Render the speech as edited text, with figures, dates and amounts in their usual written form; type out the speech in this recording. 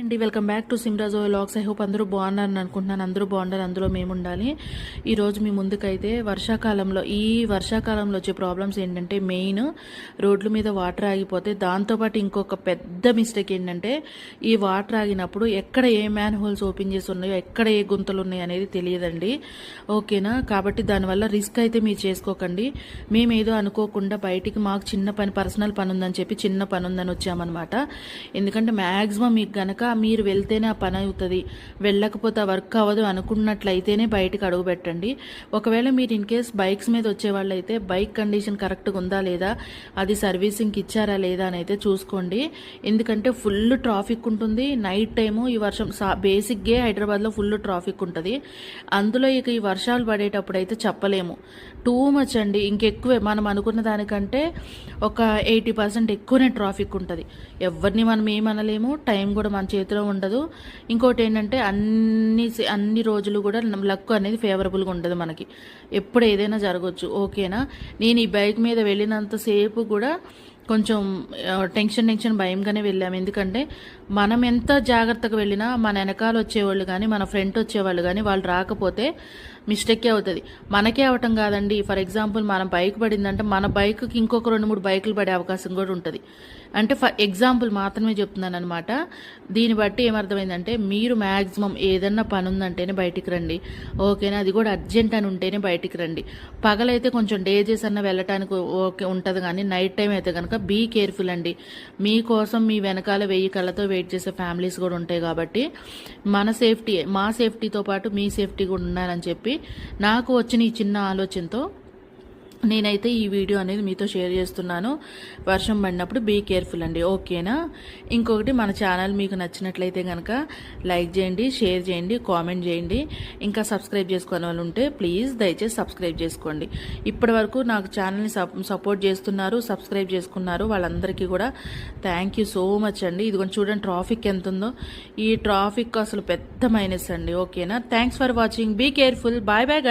అండి welcome back to Simrajo vlogs. I hope అందరూ బాగున్నారని అనుకుంటున్నాను. అందరూ బాగున్నారు, అందులో మేము ఉండాలి. ఈరోజు మీ ముందుకైతే ఈ వర్షాకాలంలో వచ్చే ప్రాబ్లమ్స్ ఏంటంటే మెయిన్ రోడ్ల మీద వాటర్ ఆగిపోతే, దాంతోపాటు ఇంకొక పెద్ద మిస్టేక్ ఏంటంటే ఈ వాటర్ ఆగినప్పుడు ఎక్కడ ఏ మ్యాన్ హోల్స్ ఓపెన్ చేసి ఉన్నాయో, ఎక్కడ ఏ గుంతలు ఉన్నాయో అనేది తెలియదండి. ఓకేనా? కాబట్టి దానివల్ల రిస్క్ అయితే మీరు చేసుకోకండి. మేమేదో అనుకోకుండా బయటికి మాకు చిన్న పని, పర్సనల్ పని ఉందని చెప్పి చిన్న పని ఉందని వచ్చామన్నమాట. ఎందుకంటే మ్యాక్సిమం మీకు గనక మీరు వెళ్తేనే ఆ పని అవుతుంది, వెళ్ళకపోతే వర్క్ అవ్వదు అనుకున్నట్లయితేనే బయటకు అడుగు పెట్టండి. ఒకవేళ మీరు ఇన్ కేస్ బైక్స్ మీద వచ్చేవాళ్ళు అయితే బైక్ కండిషన్ కరెక్ట్గా ఉందా లేదా, అది సర్వీసింగ్కి ఇచ్చారా లేదా అని అయితే చూసుకోండి. ఎందుకంటే ఫుల్ ట్రాఫిక్ ఉంటుంది నైట్ టైము. ఈ వర్షం బేసిక్గా హైదరాబాద్లో ఫుల్ ట్రాఫిక్ ఉంటుంది. అందులో ఇక ఈ వర్షాలు పడేటప్పుడు అయితే చెప్పలేము, టూ మచ్ అండి. ఇంకెక్కువే, మనం అనుకున్న దానికంటే ఒక 80% ఎక్కువనే ట్రాఫిక్ ఉంటుంది. ఎవరిని మనం ఏమనలేము, టైం కూడా మన చేతిలో ఉండదు. ఇంకోటి ఏంటంటే అన్ని రోజులు కూడా లక్ అనేది ఫేవరబుల్గా ఉండదు మనకి, ఎప్పుడు ఏదైనా జరగవచ్చు. ఓకేనా? నేను ఈ బైక్ మీద వెళ్ళినంతసేపు కూడా కొంచెం టెన్షన్ భయంగానే వెళ్ళాము. ఎందుకంటే మనం ఎంత జాగ్రత్తగా వెళ్ళినా మన వెనకాల వచ్చేవాళ్ళు కానీ, మన ఫ్రంట్ వచ్చేవాళ్ళు కానీ వాళ్ళు రాకపోతే మిస్టేకే అవుతుంది. మనకే అవటం కాదండి. ఫర్ ఎగ్జాంపుల్ మన బైక్ పడిందంటే మన బైక్కి ఇంకొక 2-3 బైకులు పడే అవకాశం కూడా ఉంటుంది. అంటే ఫర్ ఎగ్జాంపుల్ మాత్రమే చెప్తున్నాను అనమాట. దీన్ని బట్టి ఏమర్థమైందంటే, మీరు మ్యాక్సిమం ఏదన్నా పని ఉందంటేనే బయటికి రండి. ఓకేనా? అది కూడా అర్జెంట్ అని ఉంటేనే బయటికి రండి. పగలైతే కొంచెం డేజెస్ అన్న వెళ్ళటానికి ఓకే ఉంటుంది, కానీ నైట్ టైం అయితే కనుక బీ కేర్ఫుల్ అండి. మీకోసం మీ వెనకాల 1000 కళ్ళతో వెయిట్ చేసే ఫ్యామిలీస్ కూడా ఉంటాయి. కాబట్టి మన సేఫ్టీ, మా సేఫ్టీతో పాటు మీ సేఫ్టీ కూడా ఉండాలని చెప్పి నాకు వచ్చిన ఈ చిన్న ఆలోచనతో నేనైతే ఈ వీడియో అనేది మీతో షేర్ చేస్తున్నాను. వర్షం పడినప్పుడు బీ కేర్ఫుల్ అండి. ఓకేనా? ఇంకొకటి, మన ఛానల్ మీకు నచ్చినట్లయితే కనుక లైక్ చేయండి, షేర్ చేయండి, కామెంట్ చేయండి. ఇంకా సబ్స్క్రైబ్ చేసుకునే వాళ్ళు ఉంటే ప్లీజ్ దయచేసి సబ్స్క్రైబ్ చేసుకోండి. ఇప్పటి వరకు నాకు ఛానల్ని సపోర్ట్ చేస్తున్నారు, సబ్స్క్రైబ్ చేసుకున్నారు, వాళ్ళందరికీ కూడా థ్యాంక్ యూ సో మచ్ అండి. ఇదిగోండి చూడండి ట్రాఫిక్ ఎంత ఉందో. ఈ ట్రాఫిక్ అసలు పెద్ద మైనస్ అండి. ఓకేనా? Thanks for watching. Be careful. Bye bye.